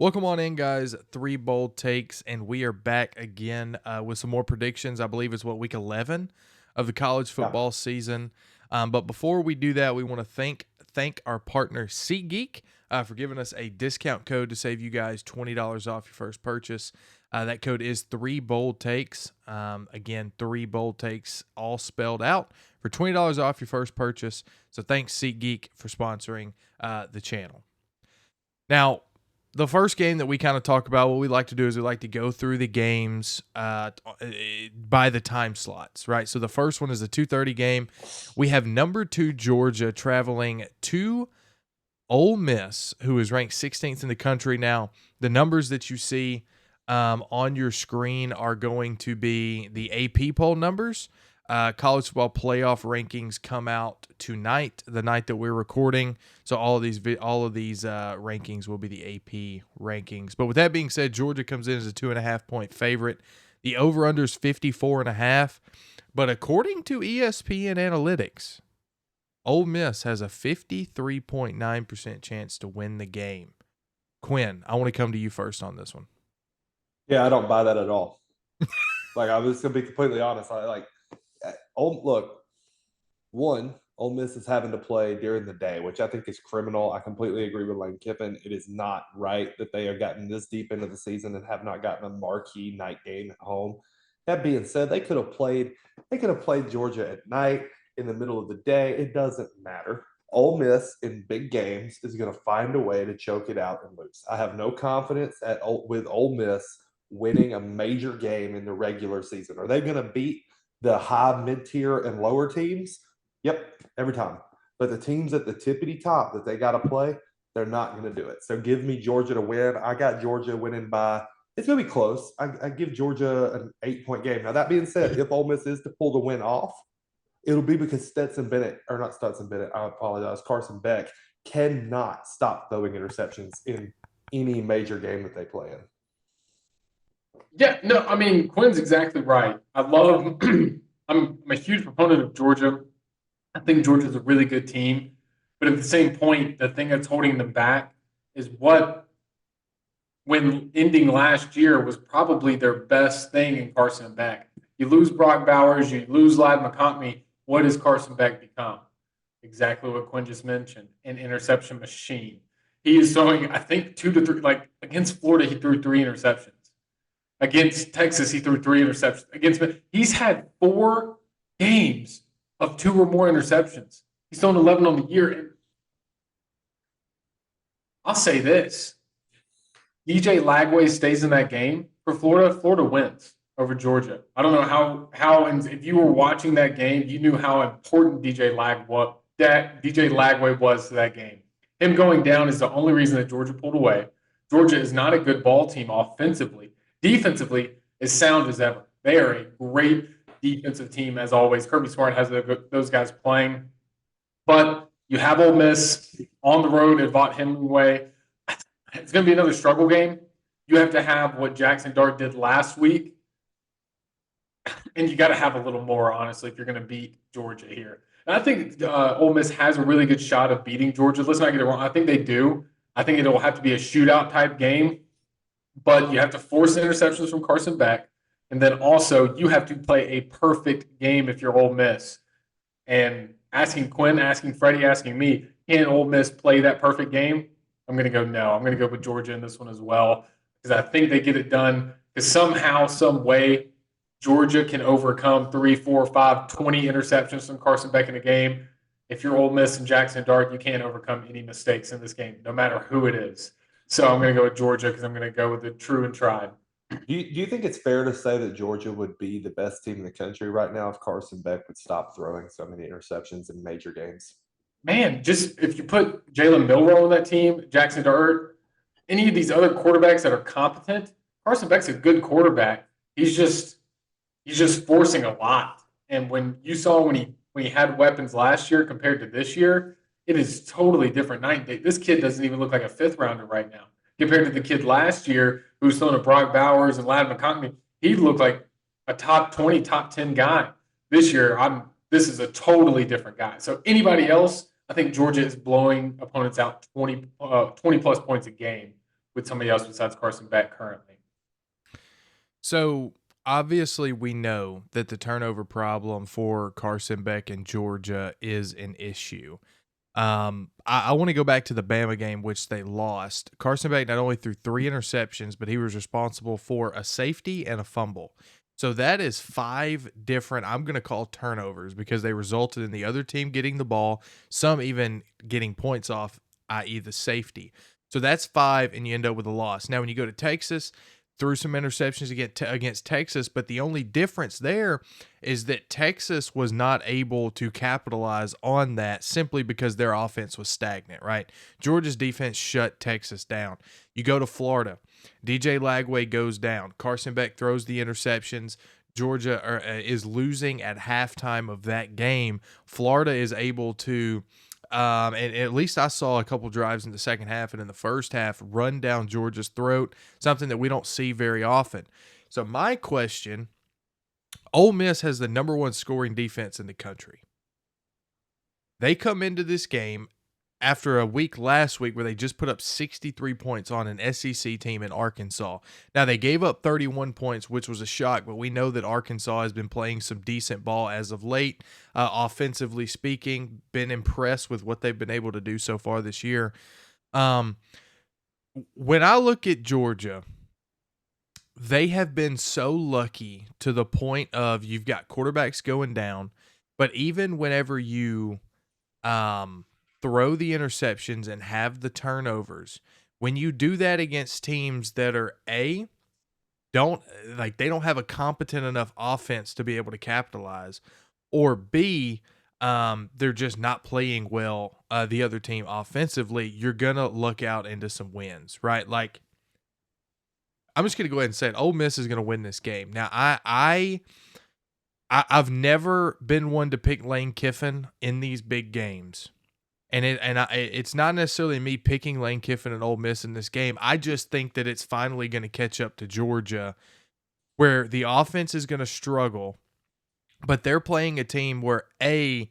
Welcome on in, guys. Three bold takes, and we are back again with some more predictions. I believe it's week 11 of the college Yeah. football season. But before we do that, we want to thank our partner SeatGeek for giving us a discount code to save you guys $20 off your first purchase. That code is three bold takes. Again, three bold takes, all spelled out for $20 off your first purchase. So thanks SeatGeek for sponsoring the channel. Now, the first game that we kind of talk about, what we like to do is we like to go through the games by the time slots, right? So the first one is a 2:30 game. We have number 2 Georgia traveling to Ole Miss, who is ranked 16th in the country. Now, the numbers that you see on your screen are going to be the AP poll numbers. College football playoff rankings come out tonight, the night that we're recording. So all of these rankings will be the AP rankings. But with that being said, Georgia comes in as a 2.5-point favorite. The over/under is 54.5. But according to ESPN Analytics, Ole Miss has a 53.9% chance to win the game. Quinn, I want to come to you first on this one. Yeah, I don't buy that at all. I was gonna be completely honest. Look, one, Ole Miss is having to play during the day, which I think is criminal. I completely agree with Lane Kiffin. It is not right that they have gotten this deep into the season and have not gotten a marquee night game at home. That being said, they could have played Georgia at night in the middle of the day. It doesn't matter. Ole Miss in big games is going to find a way to choke it out and lose. I have no confidence with Ole Miss winning a major game in the regular season. Are they going to beat the high, mid tier, and lower teams? Yep, every time. But the teams at the tippity top that they got to play, they're not going to do it. So give me Georgia to win. I got Georgia winning by. It's going to be close. I give Georgia an 8-point game. Now, that being said, if Ole Miss is to pull the win off, it'll be because I apologize, Carson Beck cannot stop throwing interceptions in any major game that they play in. Yeah, no, I mean Quinn's exactly right. I love. I'm a huge proponent of Georgia. I think Georgia's a really good team, but at the same point, the thing that's holding them back is what, when ending last year, was probably their best thing in Carson Beck. You lose Brock Bowers, you lose Ladd McConkey. What does Carson Beck become? Exactly what Quinn just mentioned, an interception machine. He is throwing, I think, 2 to 3. Like against Florida, he threw 3 interceptions. Against Texas, he threw 3 interceptions. He's had 4 games of 2 or more interceptions. He's thrown 11 on the year. And I'll say this: DJ Lagway stays in that game for Florida. Florida wins over Georgia. I don't know how, and if you were watching that game, you knew how important DJ Lagway was to that game. Him going down is the only reason that Georgia pulled away. Georgia is not a good ball team offensively. Defensively, as sound as ever. They are a great defensive team, as always. Kirby Smart has those guys playing. But you have Ole Miss on the road at Vaught Hemingway. It's going to be another struggle game. You have to have what Jackson Dart did last week. And you got to have a little more, honestly, if you're going to beat Georgia here. And I think Ole Miss has a really good shot of beating Georgia. Let's not get it wrong. I think they do. I think it'll have to be a shootout type game. But you have to force interceptions from Carson Beck. And then also you have to play a perfect game if you're Ole Miss. And asking Quinn, asking Freddie, asking me, can Ole Miss play that perfect game? I'm going to go no. I'm going to go with Georgia in this one as well because I think they get it done because somehow, some way, Georgia can overcome 3, 4, 5, 20 interceptions from Carson Beck in a game. If you're Ole Miss and Jackson Dart, you can't overcome any mistakes in this game, no matter who it is. So I'm going to go with Georgia because I'm going to go with the true and tried. Do you think it's fair to say that Georgia would be the best team in the country right now if Carson Beck would stop throwing so many interceptions in major games? Man, just if you put Jalen Milroe on that team, Jackson Dart, any of these other quarterbacks that are competent, Carson Beck's a good quarterback. He's just forcing a lot. And when you saw when he had weapons last year compared to this year, it is totally different night and day. This kid doesn't even look like a 5th rounder right now compared to the kid last year who was throwing to Brock Bowers and Ladd McConkey. He looked like a top 20, top 10 guy. This year, this is a totally different guy. So anybody else, I think Georgia is blowing opponents out 20 plus points a game. with somebody else besides Carson Beck currently. So obviously, we know that the turnover problem for Carson Beck in Georgia is an issue. I want to go back to the Bama game, which they lost. Carson Beck not only threw 3 interceptions, but he was responsible for a safety and a fumble. So that is 5 different, I'm going to call turnovers, because they resulted in the other team getting the ball, some even getting points off, i.e. the safety. So that's 5, and you end up with a loss. Now, when you go to Texas, threw some interceptions against Texas, but the only difference there is that Texas was not able to capitalize on that simply because their offense was stagnant, right? Georgia's defense shut Texas down. You go to Florida, DJ Lagway goes down. Carson Beck throws the interceptions. Georgia is losing at halftime of that game. Florida is able to and at least I saw a couple drives in the second half and in the first half run down Georgia's throat, something that we don't see very often. So my question, Ole Miss has the number 1 scoring defense in the country. They come into this game after a week last week where they just put up 63 points on an SEC team in Arkansas. Now, they gave up 31 points, which was a shock, but we know that Arkansas has been playing some decent ball as of late, offensively speaking. Been impressed with what they've been able to do so far this year. When I look at Georgia, they have been so lucky to the point of you've got quarterbacks going down, but even whenever you throw the interceptions and have the turnovers, when you do that against teams that are they don't have a competent enough offense to be able to capitalize, or B, they're just not playing well, the other team offensively, you're gonna look out into some wins, right? Like, I'm just gonna go ahead and say it. Ole Miss is gonna win this game. Now, I've never been one to pick Lane Kiffin in these big games. And it's not necessarily me picking Lane Kiffin and Ole Miss in this game. I just think that it's finally going to catch up to Georgia, where the offense is going to struggle, but they're playing a team where they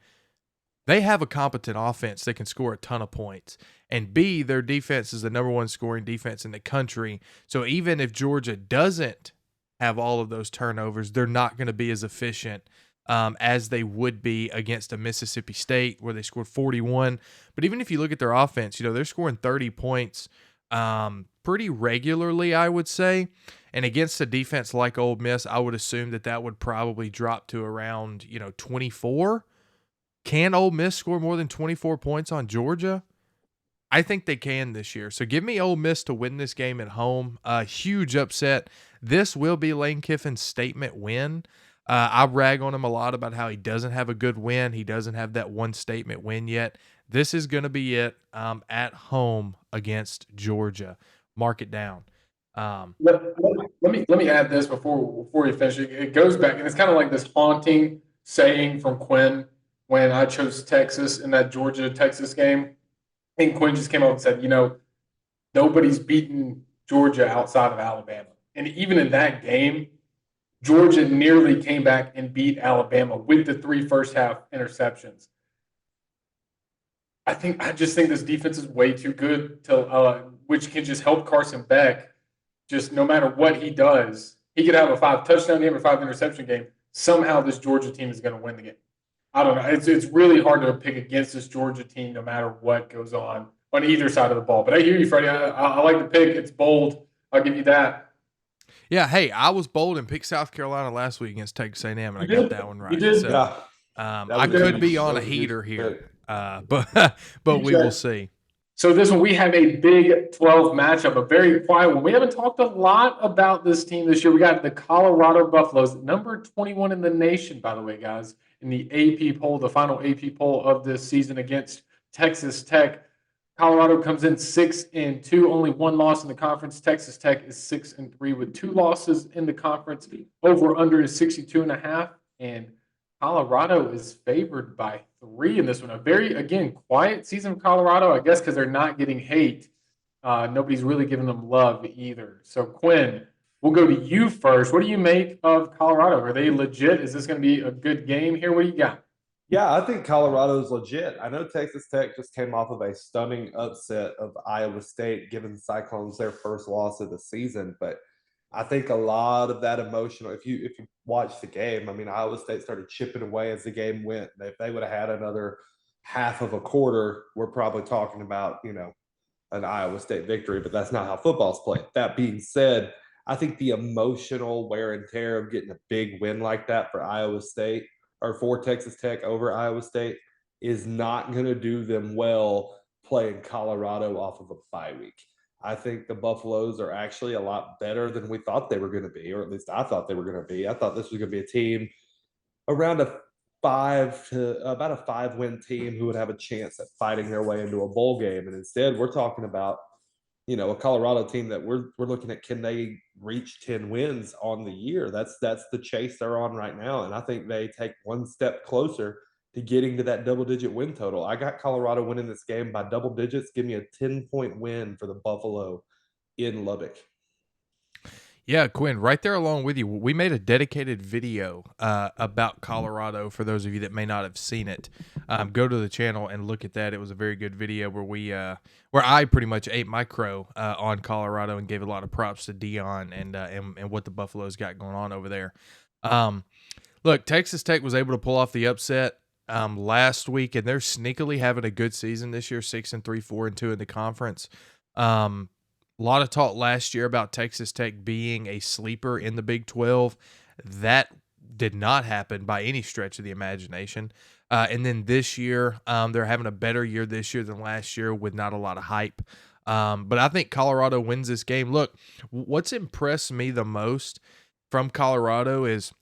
have a competent offense that can score a ton of points, and B, their defense is the number 1 scoring defense in the country. So even if Georgia doesn't have all of those turnovers, they're not going to be as efficient as they would be against a Mississippi State where they scored 41. But even if you look at their offense, they're scoring 30 points pretty regularly, I would say. And against a defense like Ole Miss, I would assume that would probably drop to around, 24. Can Ole Miss score more than 24 points on Georgia? I think they can this year. So give me Ole Miss to win this game at home. A huge upset. This will be Lane Kiffin's statement win. I rag on him a lot about how he doesn't have a good win. He doesn't have that one statement win yet. This is going to be it at home against Georgia. Mark it down. Let me add this before you finish. It goes back, and it's kind of like this haunting saying from Quinn when I chose Texas in that Georgia-Texas game. And Quinn just came out and said, nobody's beaten Georgia outside of Alabama. And even in that game, Georgia nearly came back and beat Alabama with the 3 first-half interceptions. I just think this defense is way too good to, which can just help Carson Beck. Just no matter what he does, he could have a 5-touchdown game or 5-interception game. Somehow this Georgia team is going to win the game. I don't know. It's really hard to pick against this Georgia team no matter what goes on either side of the ball. But I hear you, Freddie. I like the pick. It's bold. I'll give you that. Yeah, hey, I was bold and picked South Carolina last week against Texas A&M, and I got that one right. You did. So, Yeah. I could be on a heater here, but we will see. So this one, we have a Big 12 matchup, a very quiet one. We haven't talked a lot about this team this year. We got the Colorado Buffaloes, number 21 in the nation, by the way, guys, in the AP poll, the final AP poll of this season against Texas Tech. Colorado comes in 6-2, only 1 loss in the conference. Texas Tech is 6-3 with 2 losses in the conference. Over under is 62.5, and Colorado is favored by 3 in this one. A very, again, quiet season of Colorado, I guess, because they're not getting hate. Nobody's really giving them love either. So, Quinn, we'll go to you first. What do you make of Colorado? Are they legit? Is this going to be a good game here? What do you got? Yeah, I think Colorado's legit. I know Texas Tech just came off of a stunning upset of Iowa State, giving the Cyclones their first loss of the season. But I think a lot of that emotional, if you watch the game, I mean, Iowa State started chipping away as the game went. If they would have had another half of a quarter, we're probably talking about, an Iowa State victory, but that's not how football's played. That being said, I think the emotional wear and tear of getting a big win like that for Iowa State or for Texas Tech over Iowa State is not going to do them well playing Colorado off of a bye week. I think the Buffaloes are actually a lot better than we thought they were going to be, or at least I thought they were going to be. I thought this was going to be a team around about a 5-win team who would have a chance at fighting their way into a bowl game. And instead, we're talking about, a Colorado team that we're looking at, can they reach 10 wins on the year? That's the chase they're on right now. And I think they take one step closer to getting to that double-digit win total. I got Colorado winning this game by double digits. Give me a 10-point win for the Buffalo in Lubbock. Yeah, Quinn, right there along with you. We made a dedicated video about Colorado for those of you that may not have seen it. Go to the channel and look at that. It was a very good video where I pretty much ate my crow on Colorado and gave a lot of props to Dion and what the Buffaloes got going on over there. Look, Texas Tech was able to pull off the upset last week, and they're sneakily having a good season this year, 6-3, 4-2 in the conference. A lot of talk last year about Texas Tech being a sleeper in the Big 12. That did not happen by any stretch of the imagination. And then this year, they're having a better year this year than last year with not a lot of hype. But I think Colorado wins this game. Look, what's impressed me the most from Colorado is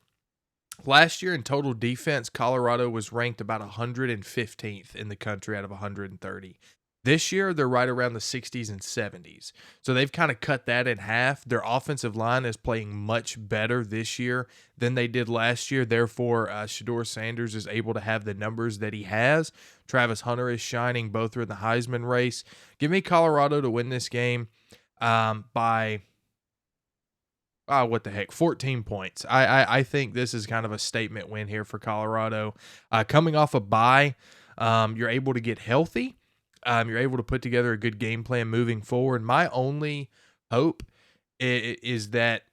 last year in total defense, Colorado was ranked about 115th in the country out of 130. This year, they're right around the 60s and 70s. So they've kind of cut that in half. Their offensive line is playing much better this year than they did last year. Therefore, Shedeur Sanders is able to have the numbers that he has. Travis Hunter is shining. Both are in the Heisman race. Give me Colorado to win this game by 14 points. I think this is kind of a statement win here for Colorado. Coming off a bye, you're able to get healthy. You're able to put together a good game plan moving forward. My only hope is that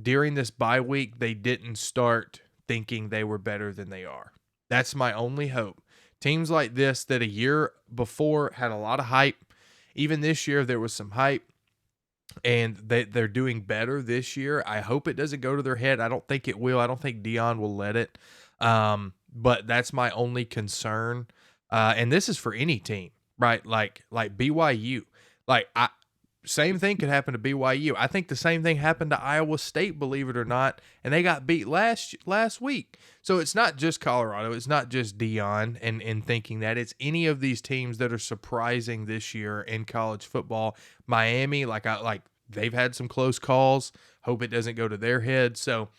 during this bye week, they didn't start thinking they were better than they are. That's my only hope. Teams like this that a year before had a lot of hype, even this year there was some hype, and they're doing better this year. I hope it doesn't go to their head. I don't think it will. I don't think Dion will let it. But that's my only concern. And this is for any team. Right, like BYU, same thing could happen to BYU. I think the same thing happened to Iowa State, believe it or not, and they got beat last week. So it's not just Colorado, it's not just Dion and thinking that it's any of these teams that are surprising this year in college football. Miami, they've had some close calls. Hope it doesn't go to their head. So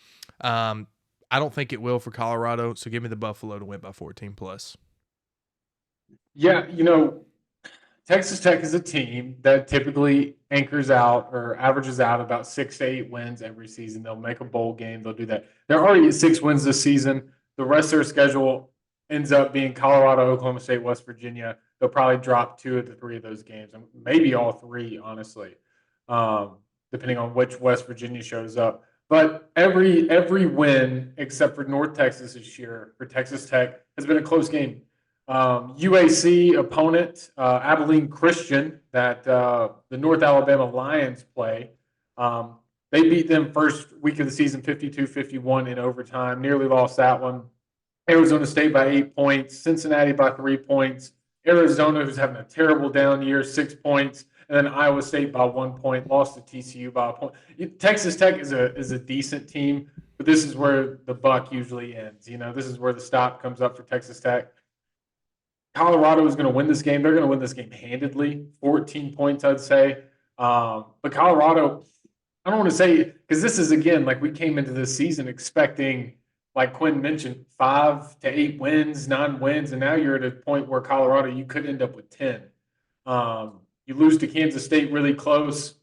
I don't think it will for Colorado. So give me the Buffalo to win by 14 plus. Yeah, Texas Tech is a team that typically anchors out or averages out about 6 to 8 wins every season. They'll make a bowl game. They'll do that. They're already at 6 wins this season. The rest of their schedule ends up being Colorado, Oklahoma State, West Virginia. They'll probably drop 2 of the 3 of those games, and maybe all 3, honestly, depending on which West Virginia shows up. But every win except for North Texas this year for Texas Tech has been a close game. UAC opponent, Abilene Christian, that the North Alabama Lions play. They beat them first week of the season 52-51 in overtime, nearly lost that one. Arizona State by 8 points, Cincinnati by 3 points, Arizona, who's having a terrible down year, 6 points, and then Iowa State by 1 point, lost to TCU by a point. Texas Tech is a decent team, but this is where the buck usually ends. This is where the stop comes up for Texas Tech. Colorado is going to win this game. They're going to win this game handedly, 14 points, I'd say. But Colorado, I don't want to say, because this is, again, like we came into this season expecting, like Quinn mentioned, 5 to 8 wins, 9 wins, and now you're at a point where Colorado, you could end up with 10. You lose to Kansas State really close.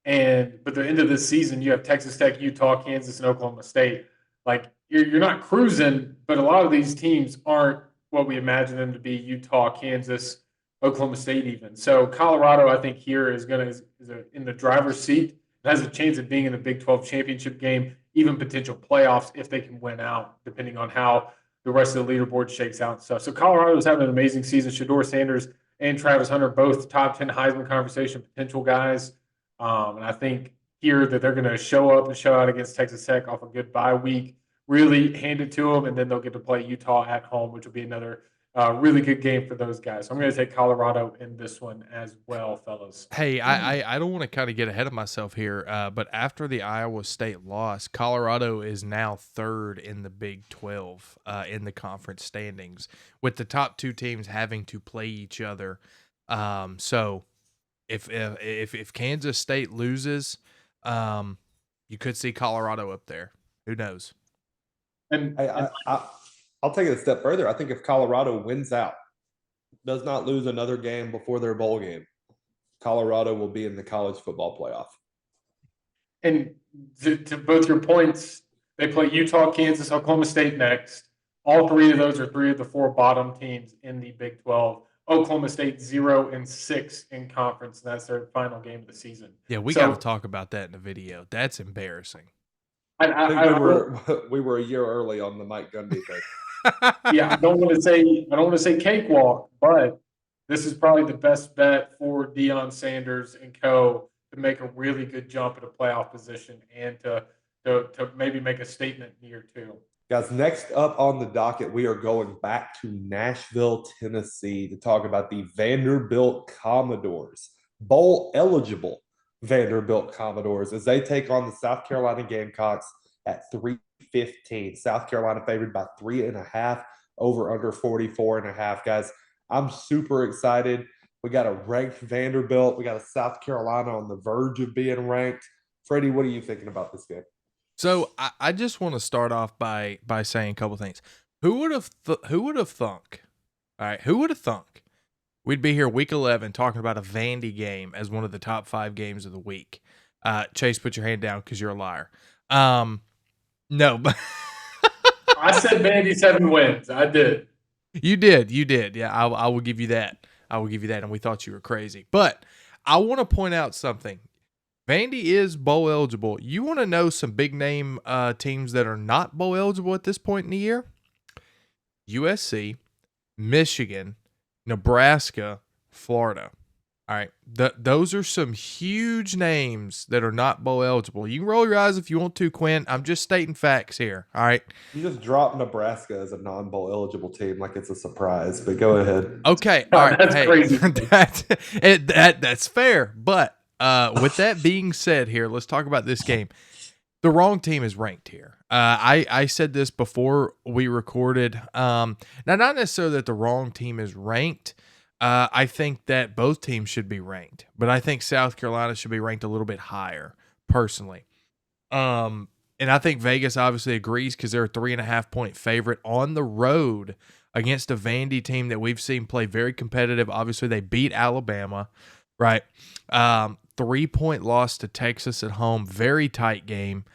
But the end of this season, you have Texas Tech, Utah, Kansas, and Oklahoma State. Like, you're not cruising, but a lot of these teams aren't what we imagine them to be: Utah, Kansas, Oklahoma State, even. So Colorado, I think here is going to is in the driver's seat. It has a chance of being in the Big 12 championship game, even potential playoffs if they can win out, depending on how the rest of the leaderboard shakes out and stuff. So Colorado is having an amazing season. Shador Sanders and Travis Hunter, both top 10 Heisman conversation potential guys. And I think here that they're going to show up and show out against Texas Tech off a good bye week, really hand it to them, and then they'll get to play Utah at home, which will be another really good game for those guys. So I'm going to take Colorado in this one as well, fellas. Hey, I don't want to kind of get ahead of myself here, but after the Iowa State loss, Colorado is now third in the Big 12 in the conference standings, with the top two teams having to play each other. So if Kansas State loses, you could see Colorado up there. Who knows? And I'll take it a step further. I think if Colorado wins out, does not lose another game before their bowl game, Colorado will be in the college football playoff. And to both your points, they play Utah, Kansas, Oklahoma State next. All three of those are three of the four bottom teams in the Big 12. Oklahoma State 0-6 in conference, and that's their final game of the season. Yeah, we got to talk about that in the video. That's embarrassing. We were a year early on the Mike Gundy thing. Yeah, I don't want to say cakewalk, but this is probably the best bet for Deion Sanders and co. to make a really good jump at a playoff position and to maybe make a statement in year two. Guys, next up on the docket, we are going back to Nashville, Tennessee to talk about the Vanderbilt Commodores, bowl eligible Vanderbilt Commodores, as they take on the South Carolina Gamecocks at 3:15. South Carolina favored by 3.5, over under 44.5. Guys, I'm super excited. We got a ranked Vanderbilt. We got a South Carolina on the verge of being ranked. Freddie, what are you thinking about this game? So I just want to start off by saying a couple things. Who would have thunk? All right, who would have thunk we'd be here week 11 talking about a Vandy game as one of the top 5 games of the week? Chase, put your hand down because you're a liar. No, but I said Vandy 7 wins. I did. You did. Yeah, I will give you that. And we thought you were crazy. But I want to point out something. Vandy is bowl eligible. You want to know some big name teams that are not bowl eligible at this point in the year? USC, Michigan, Nebraska, Florida. All right. Those are some huge names that are not bowl eligible. You can roll your eyes if you want to, Quinn. I'm just stating facts here. All right. You just dropped Nebraska as a non-bowl eligible team like it's a surprise, but go ahead. Okay. All right. That's crazy. That's fair. But with that being said here, let's talk about this game. The wrong team is ranked here. I said this before we recorded. Now, not necessarily that the wrong team is ranked. I think that both teams should be ranked, but I think South Carolina should be ranked a little bit higher, personally. And I think Vegas obviously agrees because they're a 3.5-point favorite on the road against a Vandy team that we've seen play very competitive. Obviously, they beat Alabama, right? 3-point loss to Texas at home, very tight game.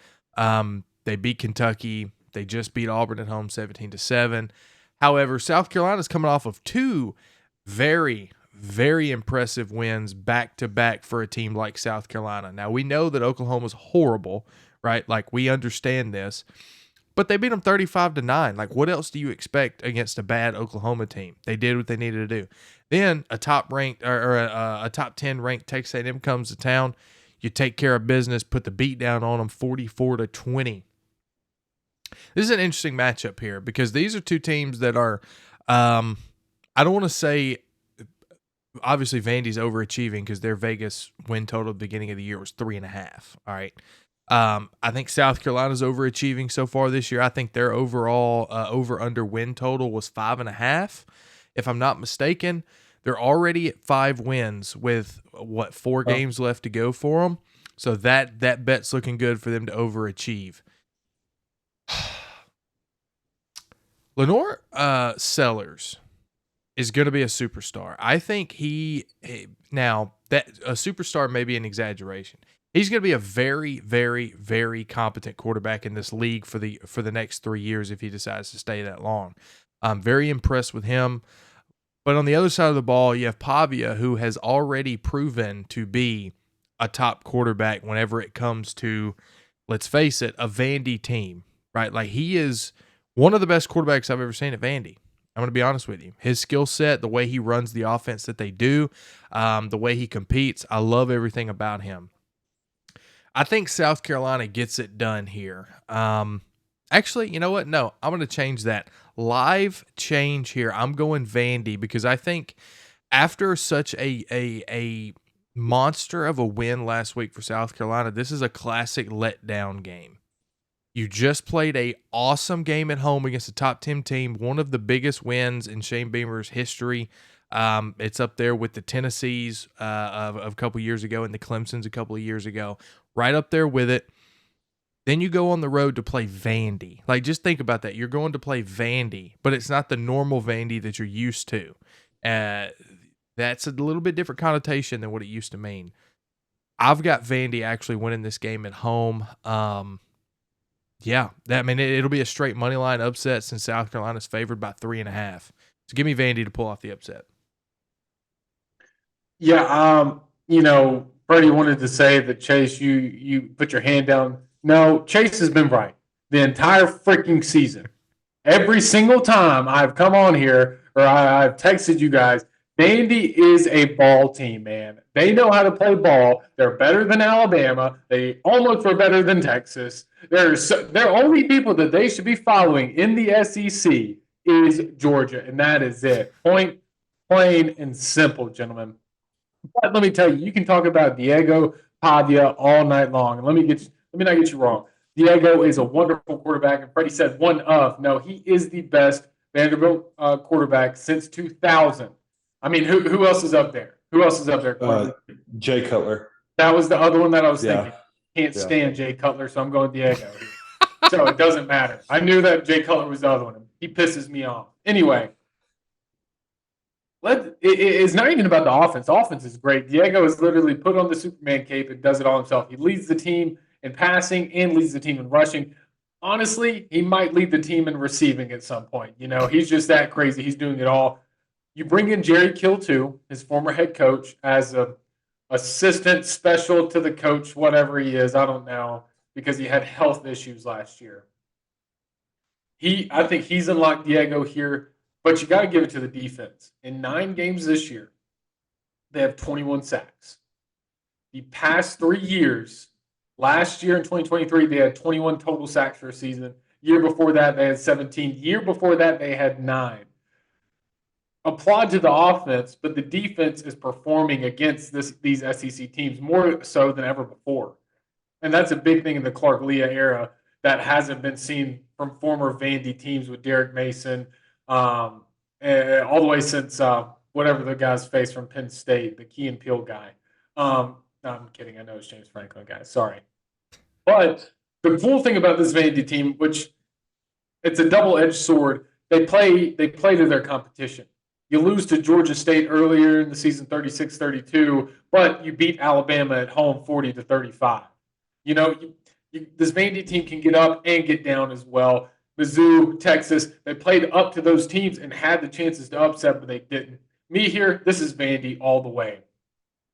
They beat Kentucky. They just beat Auburn at home 17-7. However, South Carolina's coming off of 2 very, very impressive wins back-to-back for a team like South Carolina. Now, we know that Oklahoma's horrible, right? Like, we understand this. But they beat them 35-9. Like, what else do you expect against a bad Oklahoma team? They did what they needed to do. Then a top-ranked or a top 10 ranked Texas A&M comes to town. You take care of business, put the beat down on them, 44-20. This is an interesting matchup here because these are two teams that are, I don't want to say, obviously Vandy's overachieving because their Vegas win total at the beginning of the year was 3.5. All right. I think South Carolina's overachieving so far this year. I think their overall over-under win total was 5.5. If I'm not mistaken, they're already at 5 wins with, 4 games left to go for them. So that bet's looking good for them to overachieve. Lenore Sellers is going to be a superstar. I think now that a superstar may be an exaggeration. He's going to be a very, very, very competent quarterback in this league for the next 3 years if he decides to stay that long. I'm very impressed with him. But on the other side of the ball, you have Pavia, who has already proven to be a top quarterback whenever it comes to, let's face it, a Vandy team, right? Like, he is one of the best quarterbacks I've ever seen at Vandy. I'm going to be honest with you. His skill set, the way he runs the offense that they do, the way he competes, I love everything about him. I think South Carolina gets it done here. Actually, you know what? No, I'm going to change that. Live change here. I'm going Vandy because I think after such a monster of a win last week for South Carolina, this is a classic letdown game. You just played a awesome game at home against a top 10 team, one of the biggest wins in Shane Beamer's history. It's up there with the Tennessees of a couple years ago and the Clemsons a couple of years ago, right up there with it. Then you go on the road to play Vandy. Like, just think about that. You're going to play Vandy, but it's not the normal Vandy that you're used to. That's a little bit different connotation than what it used to mean. I've got Vandy actually winning this game at home. Yeah, it'll be a straight money line upset since South Carolina's favored by 3.5. So give me Vandy to pull off the upset. Yeah, Freddie wanted to say that Chase, you put your hand down. No, Chase has been right the entire freaking season. Every single time I've come on here or I've texted you guys, Vandy is a ball team, man. They know how to play ball. They're better than Alabama. They almost were better than Texas. They're only people that they should be following in the SEC is Georgia, and that is it. Point, plain and simple, gentlemen. But let me tell you, you can talk about Diego Pavia all night long. And let me not get you wrong. Diego is a wonderful quarterback, and Freddie said one of. No, he is the best Vanderbilt quarterback since 2000. I mean, who else is up there? Who else is up there? Jay Cutler. That was the other one that I was thinking. Can't stand Jay Cutler, so I'm going Diego. So it doesn't matter. I knew that Jay Cutler was the other one. He pisses me off. Anyway, it's not even about the offense. The offense is great. Diego is literally put on the Superman cape and does it all himself. He leads the team in passing and leads the team in rushing. Honestly, he might lead the team in receiving at some point. He's just that crazy. He's doing it all. You bring in Jerry Kill, too, his former head coach, as a assistant special to the coach, whatever he is. I don't know, because he had health issues last year. I think he's unlocked Diego here, but you got to give it to the defense. In 9 games this year, they have 21 sacks. The past 3 years, last year in 2023, they had 21 total sacks for a season. Year before that, they had 17. Year before that, they had 9. Applaud to the offense, but the defense is performing against these SEC teams more so than ever before. And that's a big thing in the Clark Leah era that hasn't been seen from former Vandy teams with Derek Mason, all the way since whatever the guy's face from Penn State, the Key and Peele guy. No, I'm kidding. I know it's James Franklin guy. Sorry. But the cool thing about this Vandy team, which it's a double-edged sword, they play to their competition. You lose to Georgia State earlier in the season 36-32, but you beat Alabama at home 40-35. This Vandy team can get up and get down as well. Mizzou, Texas, they played up to those teams and had the chances to upset, but they didn't. Me here, this is Vandy all the way.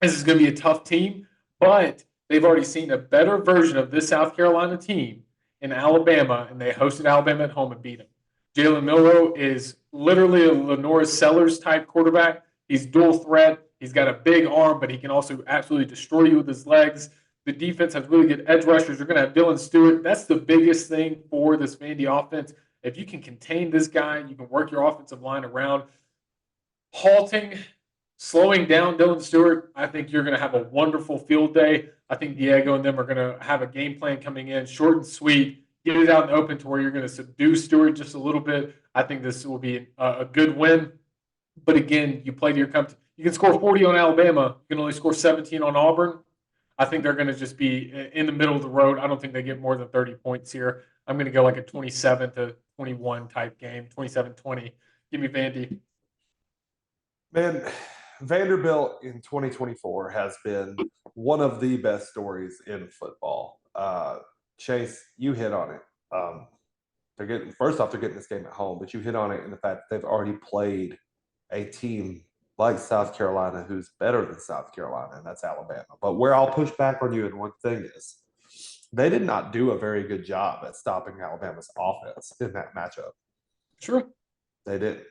This is going to be a tough team, but they've already seen a better version of this South Carolina team in Alabama, and they hosted Alabama at home and beat them. Jalen Milroe is literally a Lenora Sellers type quarterback. He's dual threat. He's got a big arm, but he can also absolutely destroy you with his legs. The defense has really good edge rushers. You're going to have Dylan Stewart. That's the biggest thing for this Vandy offense. If you can contain this guy, you can work your offensive line around. Halting, slowing down Dylan Stewart, I think you're going to have a wonderful field day. I think Diego and them are going to have a game plan coming in, short and sweet. Get it out in the open to where you're going to subdue Stewart just a little bit. I think this will be a good win. But again, you play to your company. You can score 40 on Alabama. You can only score 17 on Auburn. I think they're going to just be in the middle of the road. I don't think they get more than 30 points here. I'm going to go like a 27-21 type game, 27-20. Give me Vandy. Man, Vanderbilt in 2024 has been one of the best stories in football. Chase, you hit on it. They're getting this game at home, but you hit on it in the fact that they've already played a team like South Carolina who's better than South Carolina, and that's Alabama. But where I'll push back on you in one thing is they did not do a very good job at stopping Alabama's offense in that matchup. Sure. They didn't.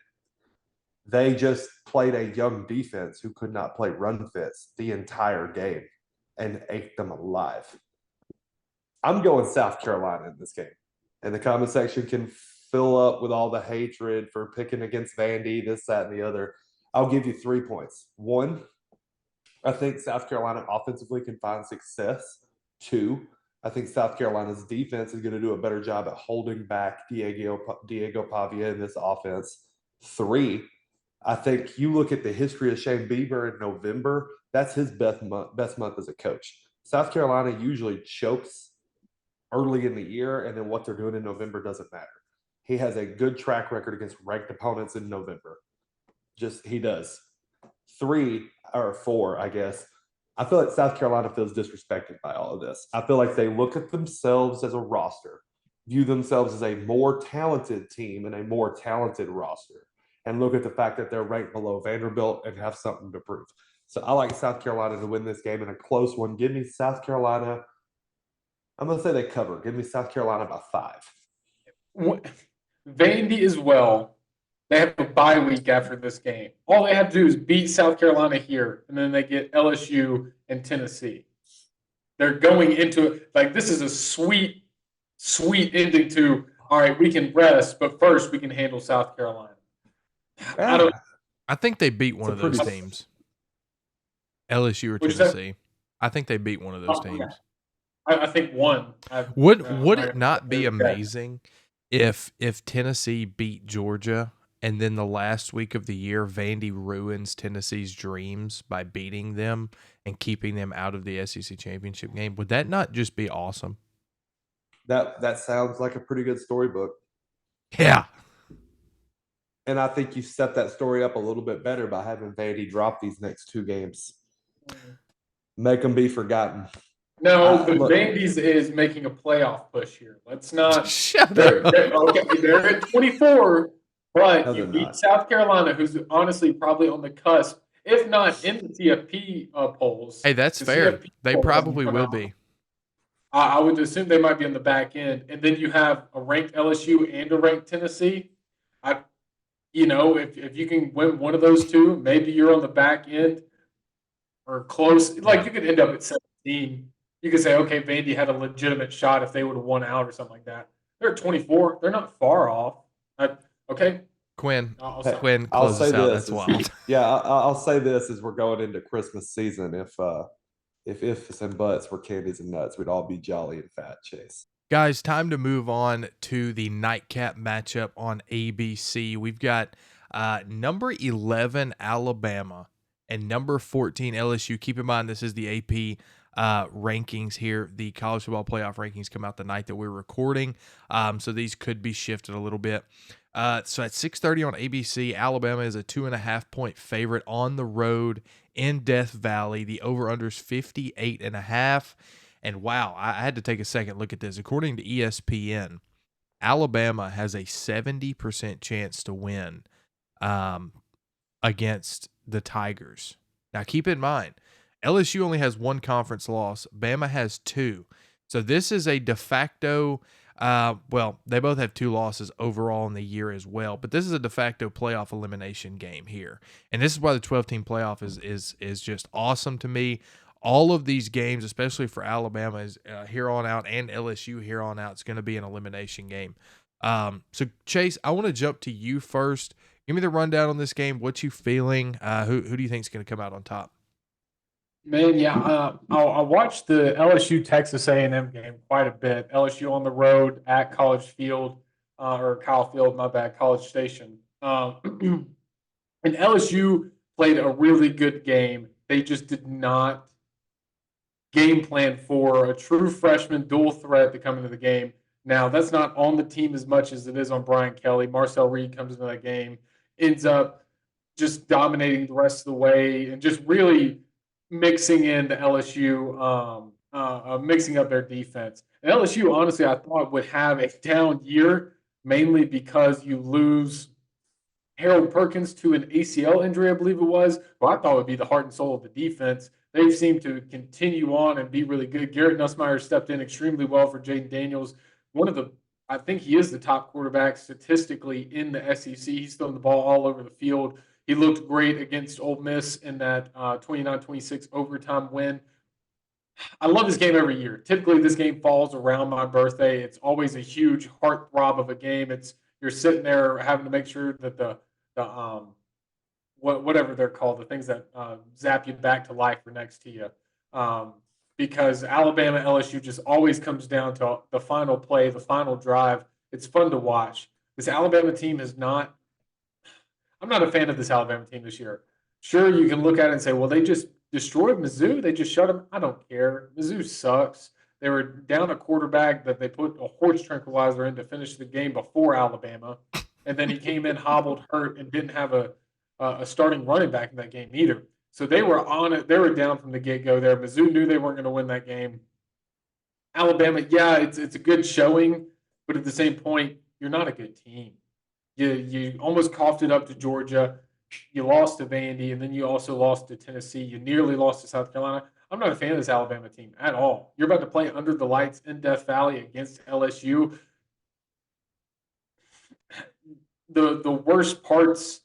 They just played a young defense who could not play run fits the entire game and ate them alive. I'm going South Carolina in this game. And the comment section can fill up with all the hatred for picking against Vandy, this, that, and the other. I'll give you 3 points. 1, I think South Carolina offensively can find success. 2, I think South Carolina's defense is going to do a better job at holding back Diego Pavia in this offense. 3, I think you look at the history of Shane Bieber in November, that's his best month as a coach. South Carolina usually chokes early in the year, and then what they're doing in November doesn't matter. He has a good track record against ranked opponents in November. He does. 3 or 4, I guess. I feel like South Carolina feels disrespected by all of this. I feel like they look at themselves as a roster, view themselves as a more talented team and a more talented roster, and look at the fact that they're ranked below Vanderbilt and have something to prove. So I like South Carolina to win this game in a close one. Give me South Carolina. I'm going to say they cover. Give me South Carolina by 5. Vandy as well. They have a bye week after this game. All they have to do is beat South Carolina here, and then they get LSU and Tennessee. They're going into it like this is a sweet, sweet ending to, all right, we can rest, but first we can handle South Carolina. I think they beat one of those teams. LSU or Tennessee. I think they beat one of those teams. Yeah. I think one. Would it not be amazing if Tennessee beat Georgia and then the last week of the year Vandy ruins Tennessee's dreams by beating them and keeping them out of the SEC championship game? Would that not just be awesome? That sounds like a pretty good storybook. Yeah. And I think you set that story up a little bit better by having Vandy drop these next 2 games. Make them be forgotten. No, the Vandy's is making a playoff push here. Let's not. They're at 24, but you beat South Carolina, who's honestly probably on the cusp, if not in the CFP polls. Hey, that's fair. They probably will be. I would assume they might be on the back end. And then you have a ranked LSU and a ranked Tennessee. If you can win one of those 2, maybe you're on the back end or close. Like you could end up at 17. You could say, okay, Vandy had a legitimate shot if they would have won out or something like that. They're at 24. They're not far off. Okay. Quinn, I'll close say this out. This That's wild. Yeah, I'll say this as we're going into Christmas season. If ifs and buts were candies and nuts, we'd all be jolly and fat, Chase. Guys, time to move on to the nightcap matchup on ABC. We've got number 11 Alabama and number 14 LSU. Keep in mind, this is the AP rankings here. The college football playoff rankings come out the night that we're recording, so these could be shifted a little bit. So at 6:30 on ABC, Alabama is a 2.5-point favorite on the road in Death Valley. The over/under is 58.5. And wow, I had to take a second look at this. According to ESPN, Alabama has a 70% chance to win against the Tigers. Now, keep in mind, LSU only has 1 conference loss. Bama has 2. So this is a de facto they both have 2 losses overall in the year as well. But this is a de facto playoff elimination game here. And this is why the 12-team playoff is just awesome to me. All of these games, especially for Alabama, is here on out, and LSU here on out, it's going to be an elimination game. So, Chase, I want to jump to you first. Give me the rundown on this game. What you feeling? Who do you think is going to come out on top? Man, yeah, I watched the LSU Texas A&M game quite a bit. LSU on the road at College Field, or Kyle Field, my bad, College Station. And LSU played a really good game. They just did not game plan for a true freshman dual threat to come into the game. Now, that's not on the team as much as it is on Brian Kelly. Marcel Reed comes into that game, ends up just dominating the rest of the way and just really mixing in the LSU, mixing up their defense. And LSU, honestly, I thought would have a down year mainly because you lose Harold Perkins to an ACL injury, I believe it was, who I thought would be the heart and soul of the defense. They've seemed to continue on and be really good. Garrett Nussmeier stepped in extremely well for Jaden Daniels. I think he is the top quarterback statistically in the SEC. He's throwing the ball all over the field. He looked great against Ole Miss in that 29-26 overtime win. I love this game every year. Typically, this game falls around my birthday. It's always a huge heartthrob of a game. You're sitting there having to make sure that the whatever they're called, the things that zap you back to life are next to you. Because Alabama LSU just always comes down to the final play, the final drive. It's fun to watch. This Alabama team is not. I'm not a fan of this Alabama team this year. Sure, you can look at it and say, well, they just destroyed Mizzou. They just shut them. I don't care. Mizzou sucks. They were down a quarterback that they put a horse tranquilizer in to finish the game before Alabama. And then he came in hobbled, hurt, and didn't have a starting running back in that game either. So they were on it. They were down from the get-go there. Mizzou knew they weren't going to win that game. Alabama, yeah, it's a good showing, but at the same point, you're not a good team. You almost coughed it up to Georgia. You lost to Vandy, and then you also lost to Tennessee. You nearly lost to South Carolina. I'm not a fan of this Alabama team at all. You're about to play under the lights in Death Valley against LSU. The worst parts,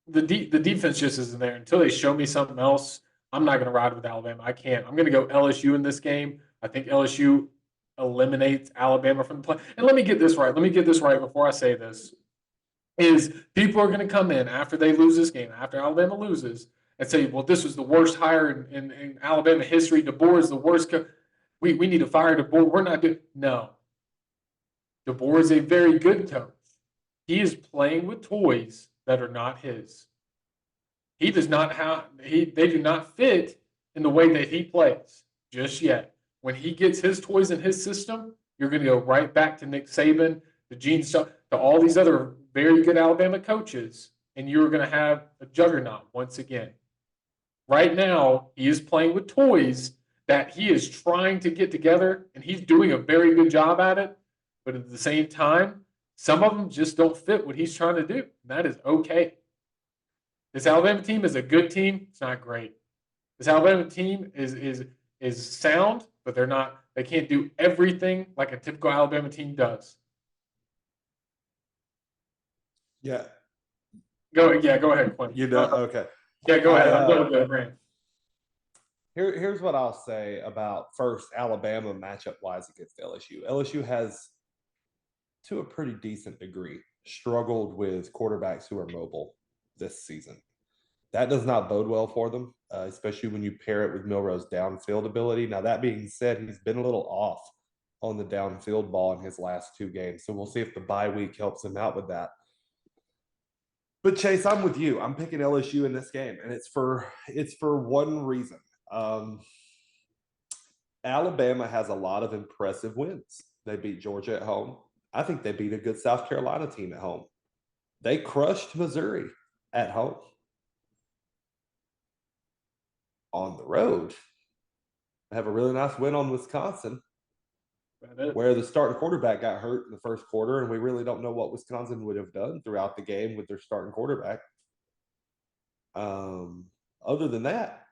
the defense just isn't there. Until they show me something else, I'm not going to ride with Alabama. I can't. I'm going to go LSU in this game. I think LSU eliminates Alabama from the play. And let me get this right. Let me get this right before I say this. Is people are going to come in after they lose this game, after Alabama loses, and say, well, this was the worst hire in Alabama history. DeBoer is the worst. We need to fire DeBoer. We're not doing. No. DeBoer is a very good coach. He is playing with toys that are not his. He does not have. They do not fit in the way that he plays just yet. When he gets his toys in his system, you're going to go right back to Nick Saban, to Gene Stuff, to all these other very good Alabama coaches, and you're going to have a juggernaut once again. Right now, he is playing with toys that he is trying to get together, and he's doing a very good job at it. But at the same time, some of them just don't fit what he's trying to do. And that is okay. This Alabama team is a good team. It's not great. This Alabama team is sound, but they're not. They can't do everything like a typical Alabama team does. Yeah. Go ahead, Quinn. Okay. Yeah, go ahead. I'm going to Grant. Here's what I'll say about first Alabama matchup wise against LSU. LSU has, to a pretty decent degree, struggled with quarterbacks who are mobile this season. That does not bode well for them, especially when you pair it with Milroe's downfield ability. Now, that being said, he's been a little off on the downfield ball in his last two games. So we'll see if the bye week helps him out with that. But Chase, I'm with you. I'm picking LSU in this game, and it's for one reason. Alabama has a lot of impressive wins. They beat Georgia at home. I think they beat a good South Carolina team at home. They crushed Missouri at home. On the road, they have a really nice win on Wisconsin, where the starting quarterback got hurt in the first quarter, and we really don't know what Wisconsin would have done throughout the game with their starting quarterback. Other than that,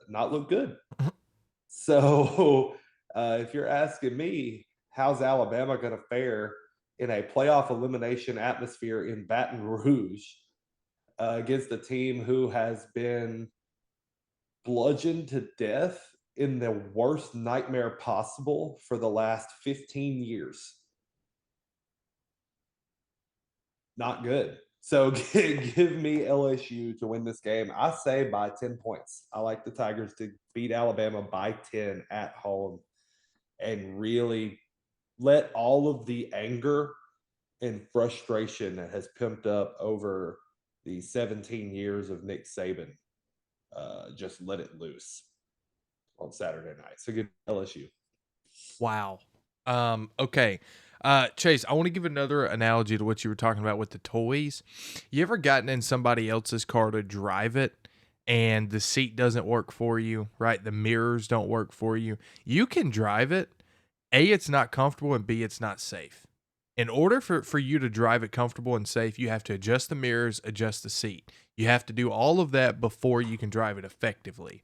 not look good. So if you're asking me, how's Alabama going to fare in a playoff elimination atmosphere in Baton Rouge against a team who has been bludgeoned to death in the worst nightmare possible for the last 15 years? Not good. So give me LSU to win this game. I say by 10 points. I like the Tigers to beat Alabama by 10 at home and really let all of the anger and frustration that has pimped up over the 17 years of Nick Saban, just let it loose on Saturday night. So good LSU. Wow. Okay. Chase, I want to give another analogy to what you were talking about with the toys. You ever gotten in somebody else's car to drive it and the seat doesn't work for you, right? The mirrors don't work for you. You can drive it. A, it's not comfortable, and B, it's not safe. In order for you to drive it comfortable and safe, you have to adjust the mirrors, adjust the seat. You have to do all of that before you can drive it effectively.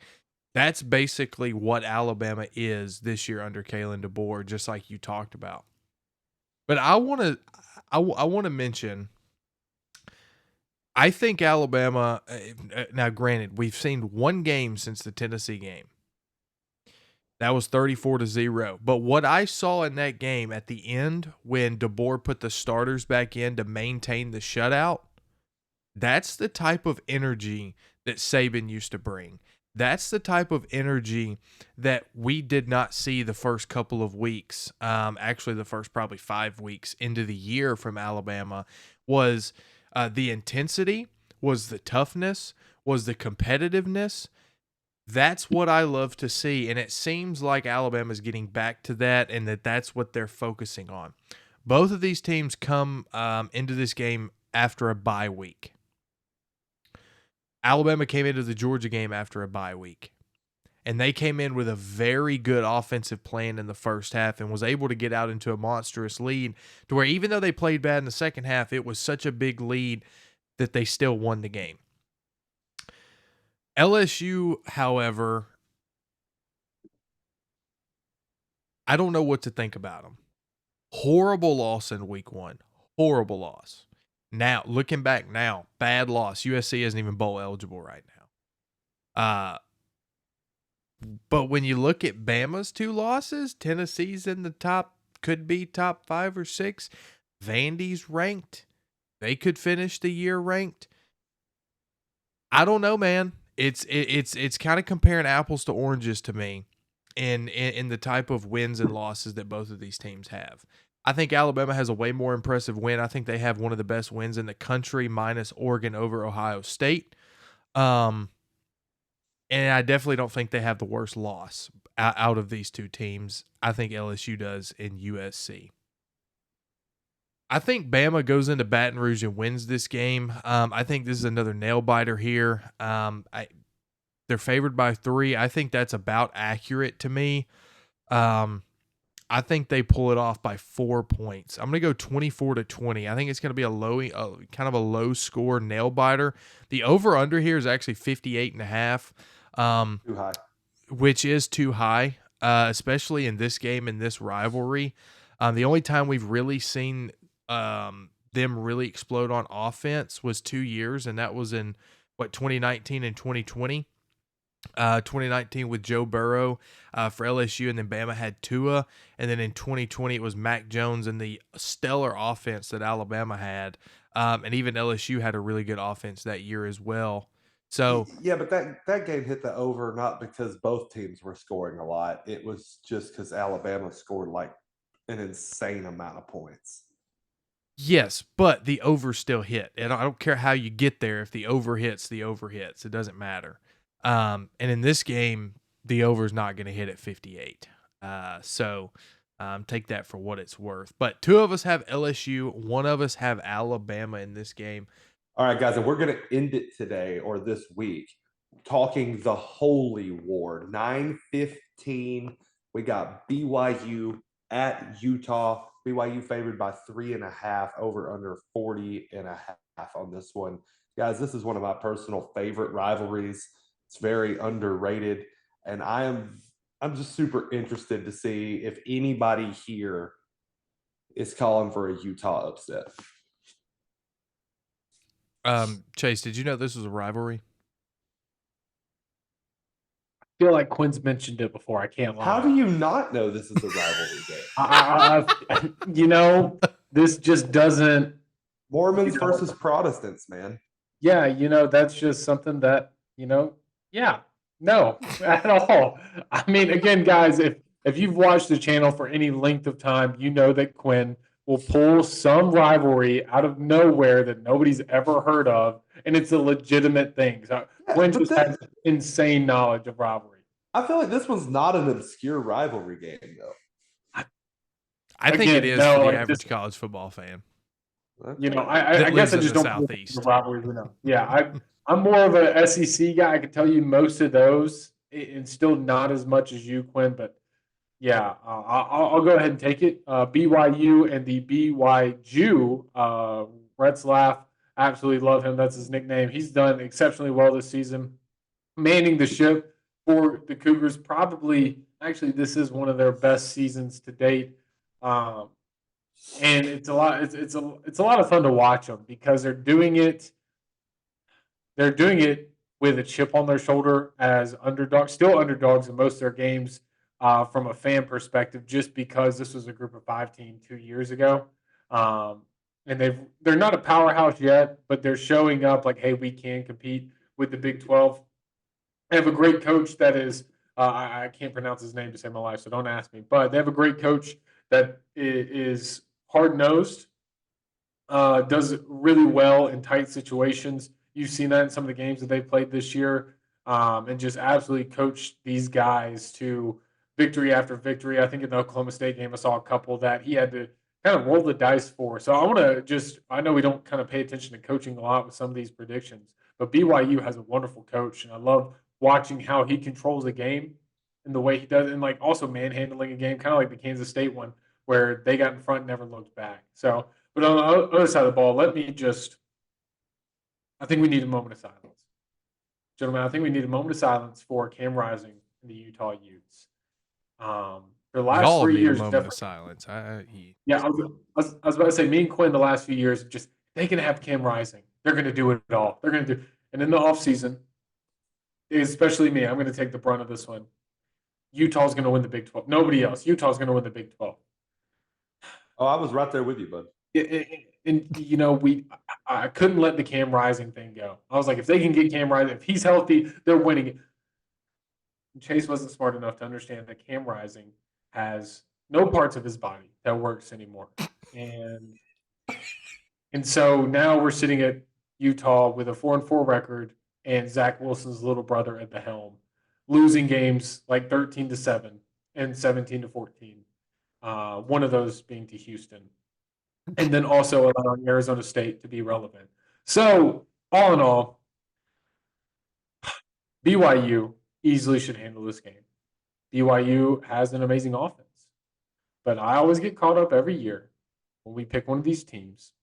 That's basically what Alabama is this year under Kalen DeBoer, just like you talked about. But I want to mention, I think Alabama. Now, granted, we've seen one game since the Tennessee game. That was 34-0. But what I saw in that game at the end, when DeBoer put the starters back in to maintain the shutout, that's the type of energy that Saban used to bring. That's the type of energy that we did not see the first couple of weeks, actually the first probably 5 weeks into the year from Alabama, was the intensity, was the toughness, was the competitiveness. That's what I love to see, and it seems like Alabama's getting back to that, and that's what they're focusing on. Both of these teams come into this game after a bye week. Alabama came into the Georgia game after a bye week, and they came in with a very good offensive plan in the first half and was able to get out into a monstrous lead to where even though they played bad in the second half, it was such a big lead that they still won the game. LSU, however, I don't know what to think about them. Horrible loss in week 1. Horrible loss. Now, looking back now, bad loss. USC isn't even bowl eligible right now. But when you look at Bama's 2 losses, Tennessee's in the top, could be top 5 or 6. Vandy's ranked. They could finish the year ranked. I don't know, man. It's kind of comparing apples to oranges to me in the type of wins and losses that both of these teams have. I think Alabama has a way more impressive win. I think they have one of the best wins in the country, minus Oregon over Ohio State. And I definitely don't think they have the worst loss out of these two teams. I think LSU does in USC. I think Bama goes into Baton Rouge and wins this game. I think this is another nail biter here. They're favored by 3. I think that's about accurate to me. I think they pull it off by 4 points. I'm going to go 24-20. I think it's going to be kind of a low score nail biter. The over under here is actually 58.5. Too high. Which is too high, especially in this game, in this rivalry. The only time we've really seen them really explode on offense was 2 years, and that was in 2019 and 2020. 2019 with Joe Burrow for LSU, and then Bama had Tua, and then in 2020 it was Mac Jones and the stellar offense that Alabama had, and even LSU had a really good offense that year as well. So yeah, but that game hit the over not because both teams were scoring a lot. It was just because Alabama scored like an insane amount of points. yes, but the over still hit, and I don't care how you get there. If the over hits, the over hits. It doesn't matter. And in this game, the over is not going to hit at 58. So take that for what it's worth. But 2 of us have LSU. 1 of us have Alabama in this game. All right, guys, and we're going to end it today or this week talking the Holy War. 9:15. We got BYU at Utah. BYU favored by 3.5, over under 40.5 on this one. Guys, this is one of my personal favorite rivalries. It's very underrated, and I'm just super interested to see if anybody here is calling for a Utah upset. Chase, did you know this was a rivalry? I feel like Quinn's mentioned it before. I can't lie. How do you not know this is a rivalry game? This just doesn't. Mormons versus Protestants, man. Yeah, that's just something that, yeah, no, at all. I mean, again, guys, if you've watched the channel for any length of time, you know that Quinn will pull some rivalry out of nowhere that nobody's ever heard of, and it's a legitimate thing. So Quinn just has insane knowledge of rivalry. I feel like this one's not an obscure rivalry game, though. I think it is for the average college football fan. I guess I just don't Southeast. The rivalries we know. Yeah, I'm more of a SEC guy. I can tell you most of those, and still not as much as you, Quinn. But yeah, I'll go ahead and take it. BYU and the BYU. Retzlaff, absolutely love him. That's his nickname. He's done exceptionally well this season, manning the ship for the Cougars. Probably, actually, this is one of their best seasons to date. And it's a lot. It's a lot of fun to watch them because they're doing it. They're doing it with a chip on their shoulder as underdogs, still underdogs in most of their games from a fan perspective, just because this was a Group of 5 team 2 years ago, and they're not a powerhouse yet, but they're showing up like, hey, we can compete with the Big 12. They have a great coach that is. I can't pronounce his name to save my life, so don't ask me. But they have a great coach that is hard nosed, does really well in tight situations. You've seen that in some of the games that they played this year, and just absolutely coached these guys to victory after victory. I think in the Oklahoma State game, I saw a couple that he had to kind of roll the dice for. So I want to I know we don't kind of pay attention to coaching a lot with some of these predictions, but BYU has a wonderful coach, and I love watching how he controls a game and the way he does, and like also manhandling a game, kind of like the Kansas State one where they got in front and never looked back. So, but on the other side of the ball, I think we need a moment of silence. Gentlemen, I think we need a moment of silence for Cam Rising and the Utah Utes. For the last 3 years, a moment of silence. Yeah, I was about to say, me and Quinn the last few years, just they can have Cam Rising. They're going to do it all. They're going to do, and in the offseason, especially me, I'm going to take the brunt of this one. Utah's going to win the Big 12. Nobody else. Utah's going to win the Big 12. Oh, I was right there with you, bud. And I couldn't let the Cam Rising thing go. I was like, if they can get Cam Rising, if he's healthy, they're winning it. Chase wasn't smart enough to understand that Cam Rising has no parts of his body that works anymore. And so now we're sitting at Utah with a 4-4 record and Zach Wilson's little brother at the helm, losing games like 13-7 and 17-14. One of those being to Houston. And then also allowing Arizona State to be relevant. So, all in all, BYU easily should handle this game. BYU has an amazing offense. But I always get caught up every year when we pick one of these teams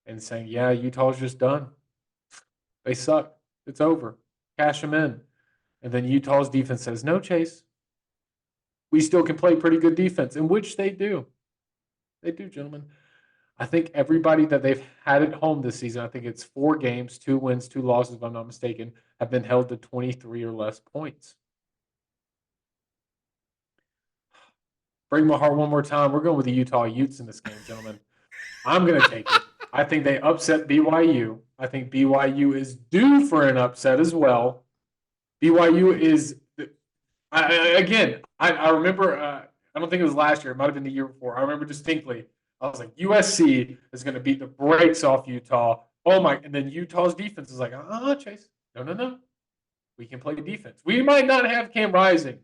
and saying, yeah, Utah's just done. They suck. It's over. Cash them in. And then Utah's defense says, no, Chase. We still can play pretty good defense, in which they do. They do, gentlemen. I think everybody that they've had at home this season, I think it's 4 games, 2 wins, 2 losses, if I'm not mistaken, have been held to 23 or less points. Break my heart one more time. We're going with the Utah Utes in this game, gentlemen. I'm going to take it. I think they upset BYU. I think BYU is due for an upset as well. BYU is, I remember, I don't think it was last year. It might have been the year before. I remember distinctly. I was like, USC is going to beat the brakes off Utah. Oh, my. And then Utah's defense is like, Chase. No. We can play defense. We might not have Cam Rising,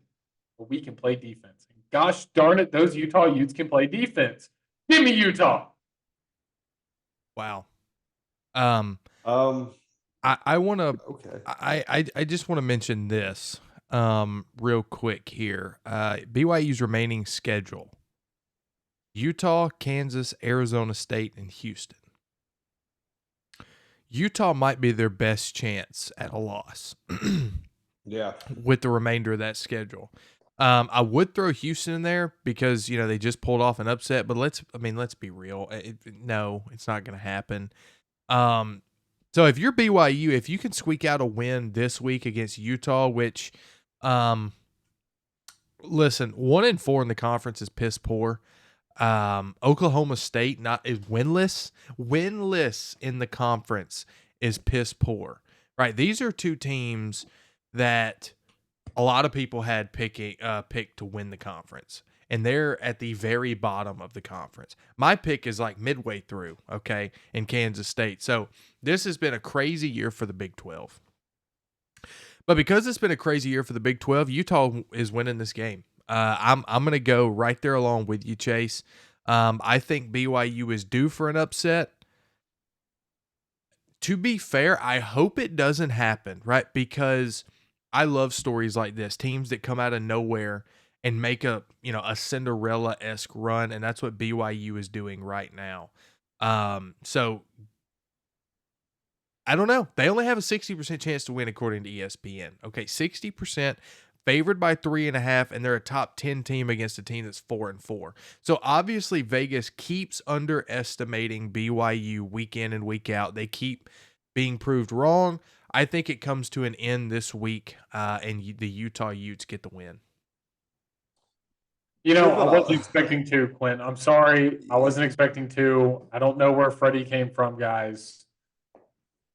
but we can play defense. And gosh darn it, those Utah Utes can play defense. Give me Utah. Wow. I want to. Okay. I just want to mention this real quick here. BYU's remaining schedule: Utah, Kansas, Arizona State, and Houston. Utah might be their best chance at a loss. Yeah. With the remainder of that schedule. I would throw Houston in there because, they just pulled off an upset, but let's be real. No, it's not going to happen. So if you're BYU, if you can squeak out a win this week against Utah, which, listen, 1-4 in the conference is piss poor. Oklahoma State is winless in the conference is piss poor, right? These are 2 teams that a lot of people had picked to win the conference, and they're at the very bottom of the conference. My pick is like midway through, okay, in Kansas State. So this has been a crazy year for the Big 12. But because it's been a crazy year for the Big 12, Utah is winning this game. I'm gonna go right there along with you, Chase. I think BYU is due for an upset. To be fair, I hope it doesn't happen, right? Because I love stories like this, teams that come out of nowhere and make a Cinderella-esque run, and that's what BYU is doing right now. So I don't know. They only have a 60% chance to win according to ESPN. Okay, 60%, favored by 3.5, and they're a top 10 team against a team that's 4-4. So obviously Vegas keeps underestimating BYU week in and week out. They keep being proved wrong. I think it comes to an end this week, and the Utah Utes get the win. I wasn't expecting to, Quinn. I'm sorry. I wasn't expecting to. I don't know where Freddie came from, guys.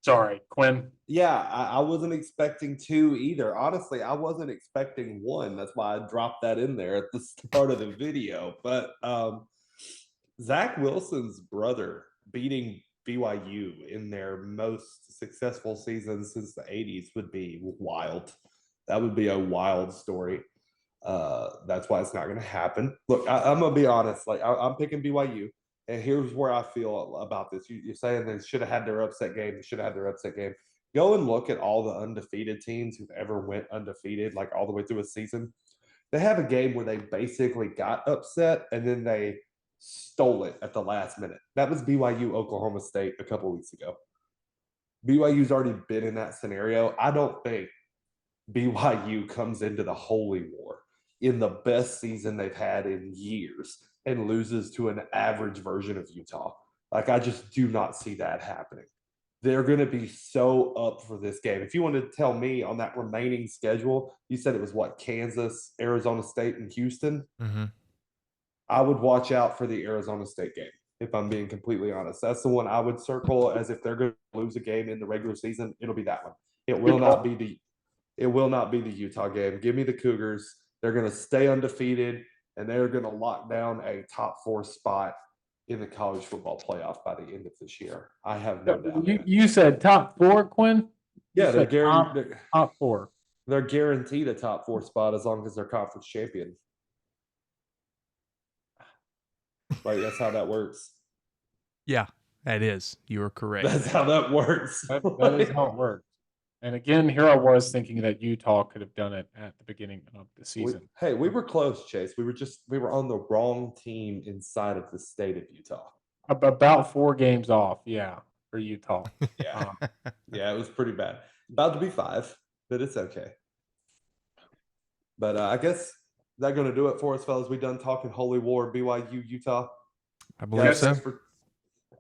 Sorry, Quinn. Yeah, I wasn't expecting 2 either. Honestly, I wasn't expecting 1. That's why I dropped that in there at the start of the video. But Zach Wilson's brother beating BYU in their most successful season since the 80s would be wild. That would be a wild story. That's why it's not going to happen. Look, I'm going to be honest. Like, I'm picking BYU. And here's where I feel about this. You're saying they should have had their upset game. They should have had their upset game. Go and look at all the undefeated teams who've ever went undefeated, like all the way through a season. They have a game where they basically got upset and then they stole it at the last minute. That was BYU Oklahoma State a couple weeks ago. BYU's already been in that scenario. I don't think BYU comes into the Holy War in the best season they've had in years and loses to an average version of Utah. Like, I just do not see that happening. They're going to be so up for this game. If you want to tell me on that remaining schedule, you said it was what, Kansas, Arizona State, and Houston? Mm-hmm. I would watch out for the Arizona State game, if I'm being completely honest. That's the one I would circle as if they're going to lose a game in the regular season. It'll be that one. It will not be the Utah game. Give me the Cougars. They're going to stay undefeated, and they're going to lock down a top 4 spot in the college football playoff by the end of this year. I have no doubt. You said top 4, Quinn? Yeah, they're guaranteed. Top 4. They're guaranteed a top 4 spot as long as they're conference champion. Like, that's how that works. Yeah, that is. You are correct. That's how that works. That is how it works. And again, here I was thinking that Utah could have done it at the beginning of the season. We were close, Chase. We were on the wrong team inside of the state of Utah. About 4 games off, yeah, for Utah. Yeah. Yeah, it was pretty bad. About to be 5, but it's okay. But I guess that's going to do it for us, fellas. We done talking Holy War, BYU, Utah? I believe so.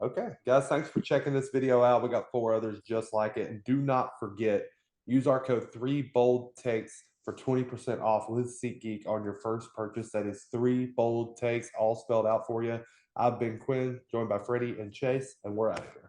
Okay, guys, thanks for checking this video out. We got 4 others just like it. And do not forget, use our code 3BOLDTAKES for 20% off with SeatGeek on your first purchase. That is 3BOLDTAKES, all spelled out for you. I've been Quinn, joined by Freddie and Chase, and we're out of here.